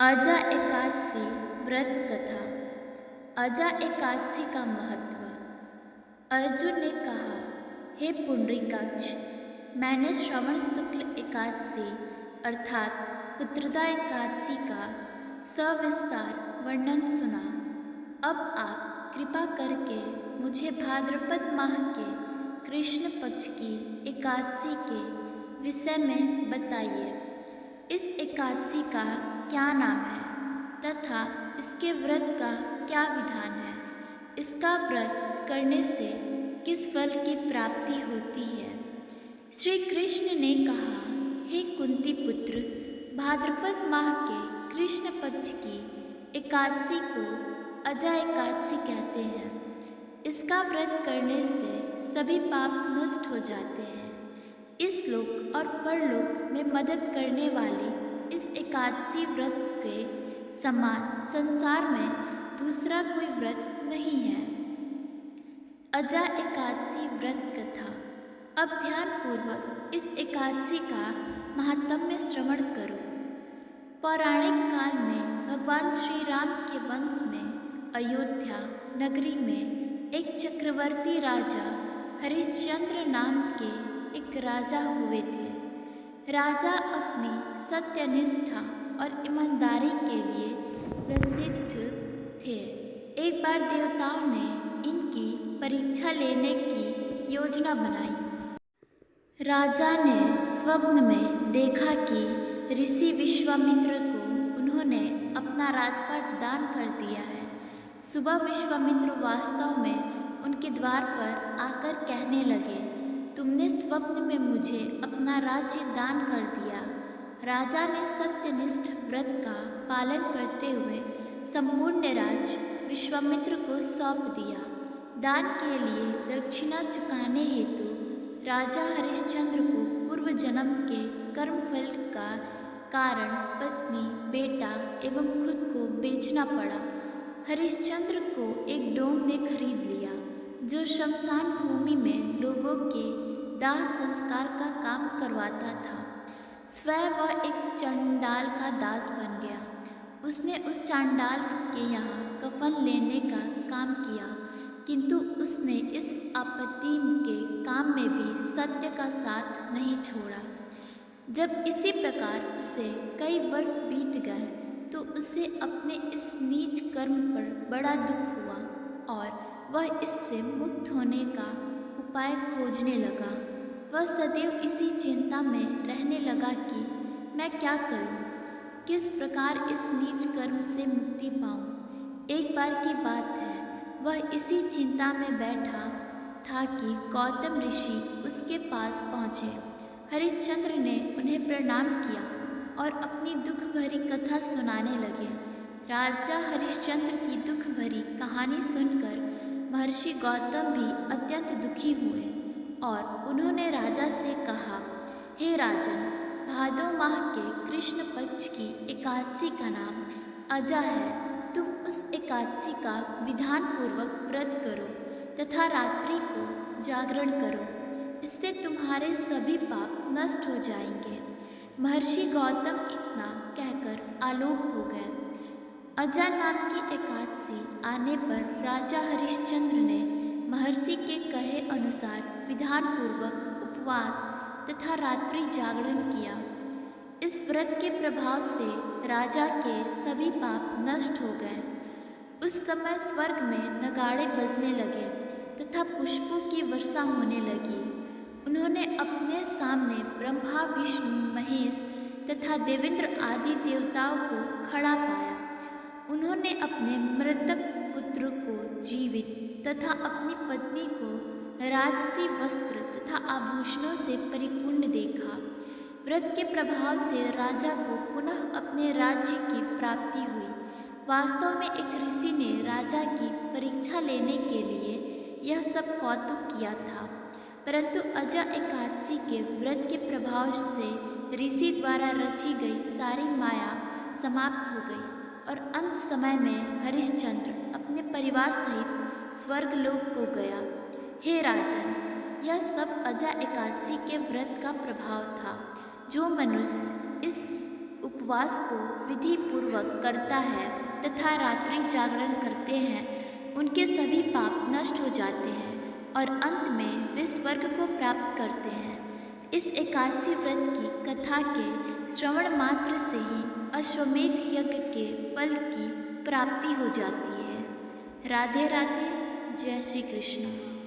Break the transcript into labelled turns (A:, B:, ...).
A: अजा एकादशी व्रत कथा। अजा एकादशी का महत्व। अर्जुन ने कहा, हे पुंडरीकाक्ष, मैंने श्रवण शुक्ल एकादशी अर्थात पुत्रदा एकादशी का सविस्तार वर्णन सुना। अब आप कृपा करके मुझे भाद्रपद माह के कृष्ण पक्ष की एकादशी के विषय में बताइए। इस एकादशी का क्या नाम है तथा इसके व्रत का क्या विधान है? इसका व्रत करने से किस फल की प्राप्ति होती है? श्री कृष्ण ने कहा, हे कुंती पुत्र, भाद्रपद माह के कृष्ण पक्ष की एकादशी को अजा एकादशी कहते हैं। इसका व्रत करने से सभी पाप नष्ट हो जाते हैं। इस लोक और परलोक में मदद करने वाली इस एकादशी व्रत के समान संसार में दूसरा कोई व्रत नहीं है। अजा एकादशी व्रत कथा। अब ध्यानपूर्वक इस एकादशी का महात्म्य श्रवण करो। पौराणिक काल में भगवान श्री राम के वंश में अयोध्या नगरी में एक चक्रवर्ती राजा हरिश्चंद्र नाम के एक राजा हुए थे। राजा अपनी सत्यनिष्ठा और ईमानदारी के लिए प्रसिद्ध थे। एक बार देवताओं ने इनकी परीक्षा लेने की योजना बनाई। राजा ने स्वप्न में देखा कि ऋषि विश्वामित्र को उन्होंने अपना राजपाट दान कर दिया है। सुबह विश्वामित्र वास्तव में उनके द्वार पर आकर कहने लगे, तुमने स्वप्न में मुझे अपना राज्य दान कर दिया। राजा ने सत्यनिष्ठ व्रत का पालन करते हुए संपूर्ण राज्य विश्वामित्र को सौंप दिया। दान के लिए दक्षिणा चुकाने हेतु राजा हरिश्चंद्र को पूर्व जन्म के कर्मफल का कारण पत्नी, बेटा एवं खुद को बेचना पड़ा। हरिश्चंद्र को एक डोम ने खरीद लिया जो शमशान भूमि में लोगों के दाह संस्कार का काम करवाता था। स्वयं वह एक चांडाल का दास बन गया। उसने उस चांडाल के यहाँ कफन लेने का काम किया, किंतु उसने इस आपत्ति के काम में भी सत्य का साथ नहीं छोड़ा। जब इसी प्रकार उसे कई वर्ष बीत गए तो उसे अपने इस नीच कर्म पर बड़ा दुख हुआ और वह इससे मुक्त होने का उपाय खोजने लगा। वह सदैव इसी चिंता में रहने लगा कि मैं क्या करूं, किस प्रकार इस नीच कर्म से मुक्ति पाऊं। एक बार की बात है, वह इसी चिंता में बैठा था कि गौतम ऋषि उसके पास पहुँचे। हरिश्चंद्र ने उन्हें प्रणाम किया और अपनी दुख भरी कथा सुनाने लगे। राजा हरिश्चंद्र की दुख भरी कहानी सुनकर महर्षि गौतम भी अत्यंत दुखी हुए और उन्होंने राजा से कहा, हे राजन, भादो माह के कृष्ण पक्ष की एकादशी का नाम अजा है। तुम उस एकादशी का विधान पूर्वक व्रत करो तथा रात्रि को जागरण करो। इससे तुम्हारे सभी पाप नष्ट हो जाएंगे। महर्षि गौतम इतना कहकर आलोक हो गए। अजा नाम की एकादशी आने पर राजा हरिश्चंद्र ने महर्षि के कहे अनुसार विधान पूर्वक उपवास तथा रात्रि जागरण किया। इस व्रत के प्रभाव से राजा के सभी पाप नष्ट हो गए। उस समय स्वर्ग में नगाड़े बजने लगे तथा पुष्पों की वर्षा होने लगी। उन्होंने अपने सामने ब्रह्मा, विष्णु, महेश तथा देवेंद्र आदि देवताओं को खड़ा पाया। उन्होंने अपने मृतक पुत्र को जीवित तथा अपनी पत्नी को राजसी वस्त्र तथा आभूषणों से परिपूर्ण देखा। व्रत के प्रभाव से राजा को पुनः अपने राज्य की प्राप्ति हुई। वास्तव में एक ऋषि ने राजा की परीक्षा लेने के लिए यह सब कौतुक किया था, परंतु अजा एकादशी के व्रत के प्रभाव से ऋषि द्वारा रची गई सारी माया समाप्त हो गई और अंत समय में हरिश्चंद्र अपने परिवार सहित स्वर्गलोक को गया। हे राजन, यह सब अजा एकादशी के व्रत का प्रभाव था। जो मनुष्य इस उपवास को विधि पूर्वक करता है तथा रात्रि जागरण करते हैं उनके सभी पाप नष्ट हो जाते हैं और अंत में वे स्वर्ग को प्राप्त करते हैं। इस एकादशी व्रत की कथा के श्रवण मात्र से ही अश्वमेध यज्ञ के फल की प्राप्ति हो जाती है। राधे राधे। जय श्री कृष्ण।